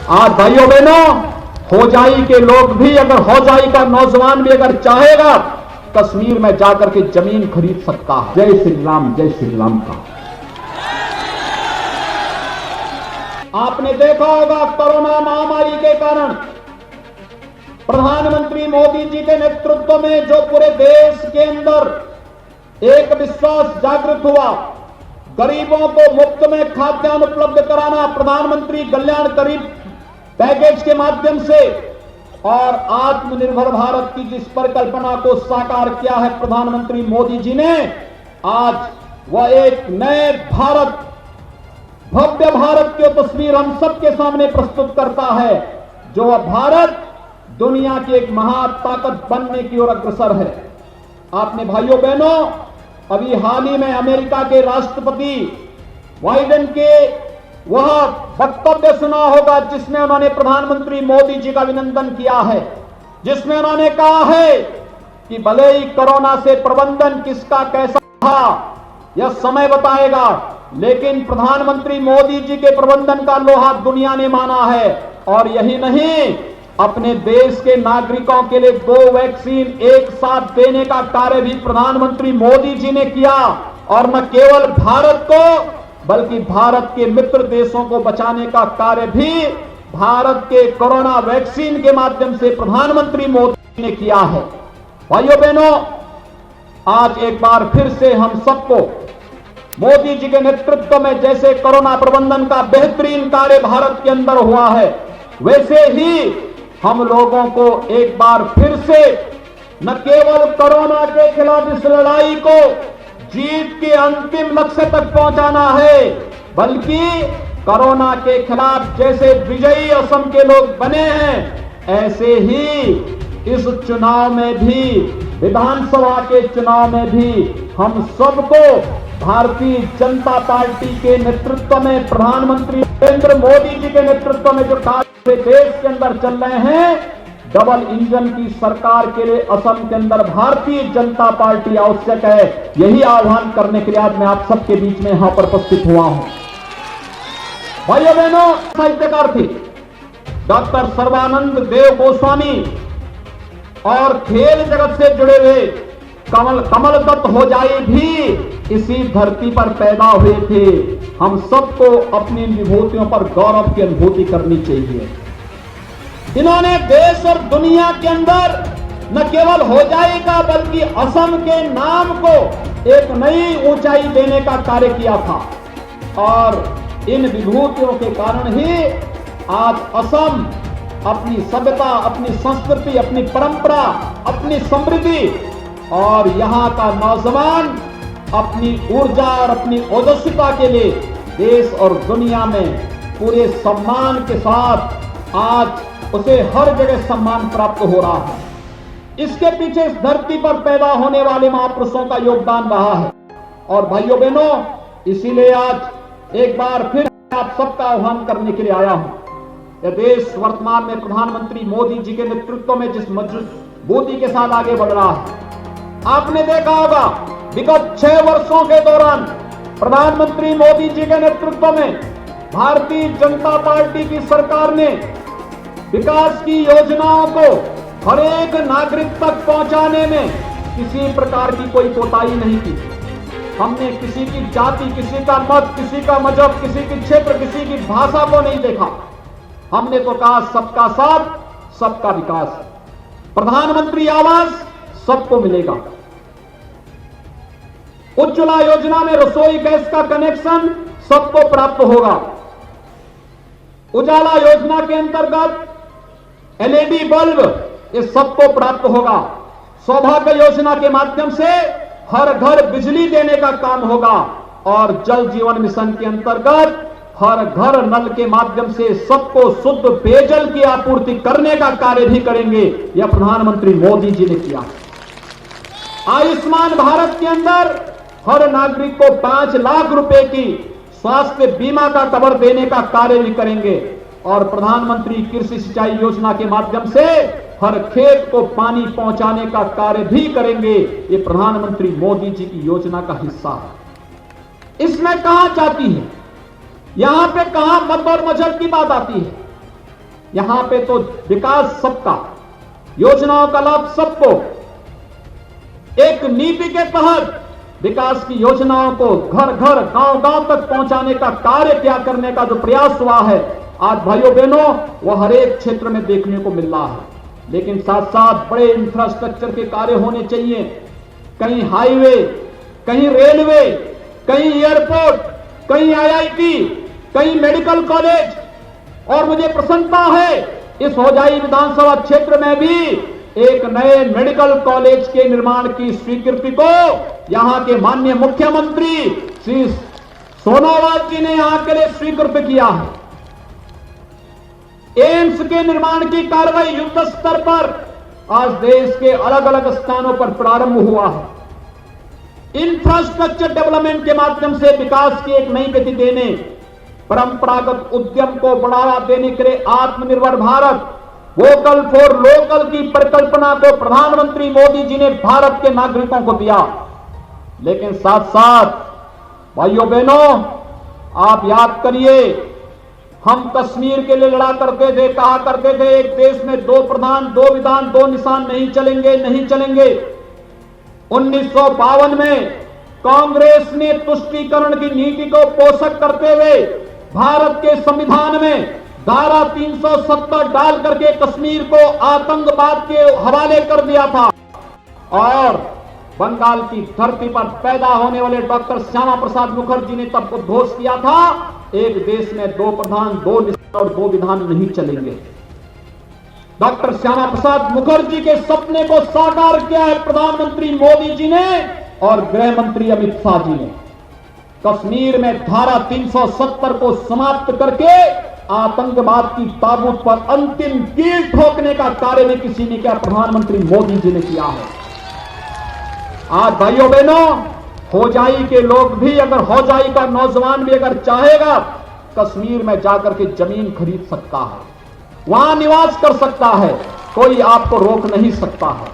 आज भाइयों बहनों, होजाई के लोग भी, अगर होजाई का नौजवान भी अगर चाहेगा, कश्मीर में जाकर के जमीन खरीद सकता है। जय श्री राम, जय श्री राम का। आपने देखा होगा कोरोना महामारी के कारण प्रधानमंत्री मोदी जी के नेतृत्व में जो पूरे देश के अंदर एक विश्वास जागृत हुआ, गरीबों को मुफ्त में खाद्यान्न उपलब्ध कराना प्रधानमंत्री कल्याण गरीब पैकेज के माध्यम से, और आत्मनिर्भर भारत की जिस परिकल्पना को साकार किया है प्रधानमंत्री मोदी जी ने, आज वह एक नए भारत, भव्य भारत की तस्वीर हम सबके सामने प्रस्तुत करता है, जो वह भारत दुनिया की एक महाताकत बनने की ओर अग्रसर है। आपने भाइयों बहनों अभी हाल ही में अमेरिका के राष्ट्रपति बाइडेन के वह वक्तव्य सुना होगा, जिसमें उन्होंने प्रधानमंत्री मोदी जी का अभिनंदन किया है, जिसमें उन्होंने कहा है कि भले ही कोरोना से प्रबंधन किसका कैसा था यह समय बताएगा, लेकिन प्रधानमंत्री मोदी जी के प्रबंधन का लोहा दुनिया ने माना है। और यही नहीं, अपने देश के नागरिकों के लिए 2 वैक्सीन एक साथ देने का कार्य भी प्रधानमंत्री मोदी जी ने किया, और न केवल भारत को बल्कि भारत के मित्र देशों को बचाने का कार्य भी भारत के कोरोना वैक्सीन के माध्यम से प्रधानमंत्री मोदी ने किया है। भाइयों बहनों, आज एक बार फिर से हम सबको मोदी जी के नेतृत्व में जैसे कोरोना प्रबंधन का बेहतरीन कार्य भारत के अंदर हुआ है, वैसे ही हम लोगों को एक बार फिर से न केवल कोरोना के खिलाफ इस लड़ाई को जीत के अंतिम लक्ष्य तक पहुंचाना है, बल्कि कोरोना के खिलाफ जैसे विजयी असम के लोग बने हैं, ऐसे ही इस चुनाव में भी, विधानसभा के चुनाव में भी हम सबको भारतीय जनता पार्टी के नेतृत्व में, प्रधानमंत्री नरेंद्र मोदी जी के नेतृत्व में जो कार्य देश के अंदर चल रहे हैं, डबल इंजन की सरकार के लिए असम के अंदर भारतीय जनता पार्टी आवश्यक है। यही आह्वान करने के लिए आज मैं आप सबके बीच में यहां पर उपस्थित हुआ हूं। भाइयों बहनों, साहित्यकार थे डॉक्टर सर्बानंद देव गोस्वामी, और खेल जगत से जुड़े हुए कमल दत्त होजाई भी इसी धरती पर पैदा हुए थे। हम सबको अपनी विभूतियों पर गौरव की अनुभूति करनी चाहिए। इन्होंने देश और दुनिया के अंदर न केवल होजाई का बल्कि असम के नाम को एक नई ऊंचाई देने का कार्य किया था, और इन विभूतियों के कारण ही आज असम अपनी सभ्यता, अपनी संस्कृति, अपनी परंपरा, अपनी समृद्धि और यहां का नौजवान अपनी ऊर्जा और अपनी ओजस्विता के लिए देश और दुनिया में पूरे सम्मान के साथ आज उसे हर जगह सम्मान प्राप्त हो रहा है। इसके पीछे इस धरती पर पैदा होने वाले महापुरुषों का योगदान रहा है। और भाइयों बहनों, इसीलिए आज एक बार फिर आप सबका आह्वान करने के लिए आया हूं। यह देश वर्तमान में प्रधानमंत्री मोदी जी के नेतृत्व में जिस मजबूती के साथ आगे बढ़ रहा है, आपने देखा होगा विगत 6 वर्षों के दौरान प्रधानमंत्री मोदी जी के नेतृत्व में भारतीय जनता पार्टी की सरकार ने विकास की योजनाओं को हर एक नागरिक तक पहुंचाने में किसी प्रकार की कोई कोताही नहीं की। हमने किसी की जाति, किसी का मत, किसी का मजहब, किसी की क्षेत्र, किसी की भाषा को नहीं देखा। हमने तो कहा सबका साथ, सबका विकास। प्रधानमंत्री आवास सबको मिलेगा। उज्ज्वला योजना में रसोई गैस का कनेक्शन सबको प्राप्त होगा। उजाला योजना के अंतर्गत एलईडी बल्ब ये सबको प्राप्त होगा। सौभाग्य योजना के माध्यम से हर घर बिजली देने का काम होगा, और जल जीवन मिशन के अंतर्गत हर घर नल के माध्यम से सबको शुद्ध पेयजल की आपूर्ति करने का कार्य भी करेंगे। यह प्रधानमंत्री मोदी जी ने किया। आयुष्मान भारत के अंदर हर नागरिक को 5 लाख रुपए की स्वास्थ्य बीमा का कवर देने का कार्य भी करेंगे, और प्रधानमंत्री कृषि सिंचाई योजना के माध्यम से हर खेत को पानी पहुंचाने का कार्य भी करेंगे। ये प्रधानमंत्री मोदी जी की योजना का हिस्सा है। इसमें कहां जाती है, यहां पे कहां मत और मजहब की बात आती है। यहां पे तो विकास सबका, योजनाओं का लाभ सबको, एक नीति के तहत विकास की योजनाओं को घर घर गांव गांव तक पहुंचाने का कार्य क्या करने का जो प्रयास हुआ है, आज भाइयों बहनों वो हर एक क्षेत्र में देखने को मिल रहा है। लेकिन साथ साथ बड़े इंफ्रास्ट्रक्चर के कार्य होने चाहिए, कहीं हाईवे, कहीं रेलवे, कहीं एयरपोर्ट, कहीं आईआईटी, कहीं मेडिकल कॉलेज। और मुझे प्रसन्नता है इस होजाई विधानसभा क्षेत्र में भी एक नए मेडिकल कॉलेज के निर्माण की स्वीकृति को यहां के माननीय मुख्यमंत्री श्री सोनोवाल जी ने यहां के लिए स्वीकृत किया है। एम्स के निर्माण की कार्रवाई युद्ध स्तर पर आज देश के अलग अलग स्थानों पर प्रारंभ हुआ है। इंफ्रास्ट्रक्चर डेवलपमेंट के माध्यम से विकास की एक नई गति देने, परंपरागत उद्यम को बढ़ावा देने के लिए आत्मनिर्भर भारत, वोकल फॉर लोकल की परिकल्पना को प्रधानमंत्री मोदी जी ने भारत के नागरिकों को दिया। लेकिन साथ साथ भाइयों बहनों, आप याद करिए, हम कश्मीर के लिए लड़ा करते थे, कहा करते थे एक देश में दो प्रधान, दो विधान, दो निशान, नहीं चलेंगे, नहीं चलेंगे। 1952 में कांग्रेस ने तुष्टीकरण की नीति को पोषक करते हुए भारत के संविधान में धारा 370 डाल करके कश्मीर को आतंकवाद के हवाले कर दिया था। और बंगाल की धरती पर पैदा होने वाले डॉक्टर श्यामा प्रसाद मुखर्जी ने तब उद्घोष किया था, एक देश में दो प्रधान, दो निशान और दो विधान नहीं चलेंगे। डॉक्टर श्यामा प्रसाद मुखर्जी के सपने को साकार किया है प्रधानमंत्री मोदी जी ने और गृह मंत्री अमित शाह जी ने। कश्मीर में धारा 370 को समाप्त करके आतंकवाद की ताबूत पर अंतिम कील ठोकने का कार्य में किसी ने क्या, प्रधानमंत्री मोदी जी ने किया है। आज भाइयों बहनों, होजाई के लोग भी, अगर होजाई का नौजवान भी अगर चाहेगा, कश्मीर में जाकर के जमीन खरीद सकता है, वहां निवास कर सकता है, कोई आपको रोक नहीं सकता है।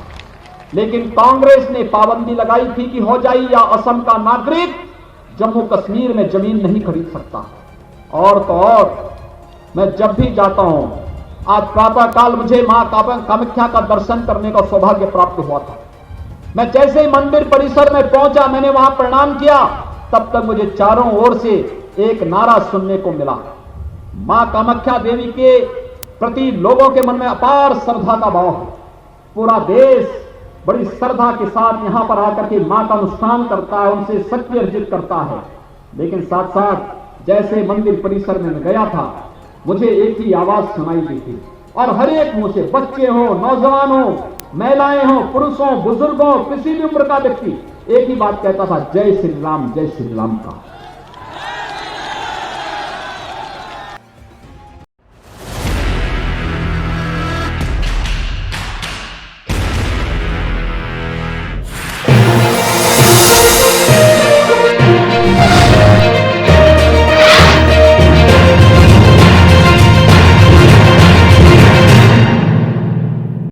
लेकिन कांग्रेस ने पाबंदी लगाई थी कि होजाई या असम का नागरिक जम्मू कश्मीर में जमीन नहीं खरीद सकता। और तो और मैं जब भी जाता हूं, आज प्रातः काल मुझे मां कामाख्या का दर्शन करने का सौभाग्य प्राप्त हुआ था। मैं जैसे ही मंदिर परिसर में पहुंचा, मैंने वहां प्रणाम किया, तब तक मुझे चारों ओर से एक नारा सुनने को मिला। मां कामाख्या देवी के प्रति लोगों के मन में अपार श्रद्धा का भाव है। पूरा देश बड़ी श्रद्धा के साथ यहां पर आकर के मां का अनुष्ठान करता है, उनसे शक्ति अर्जित करता है। लेकिन साथ साथ जैसे मंदिर परिसर में मैं गया था, मुझे एक ही आवाज सुनाई दी थी और हर एक मुंह से, बच्चे हो, नौजवान हो, महिलाएं हो, पुरुष हो, बुजुर्ग हो, किसी भी उम्र का व्यक्ति एक ही बात कहता था, जय श्री राम, जय श्री राम का।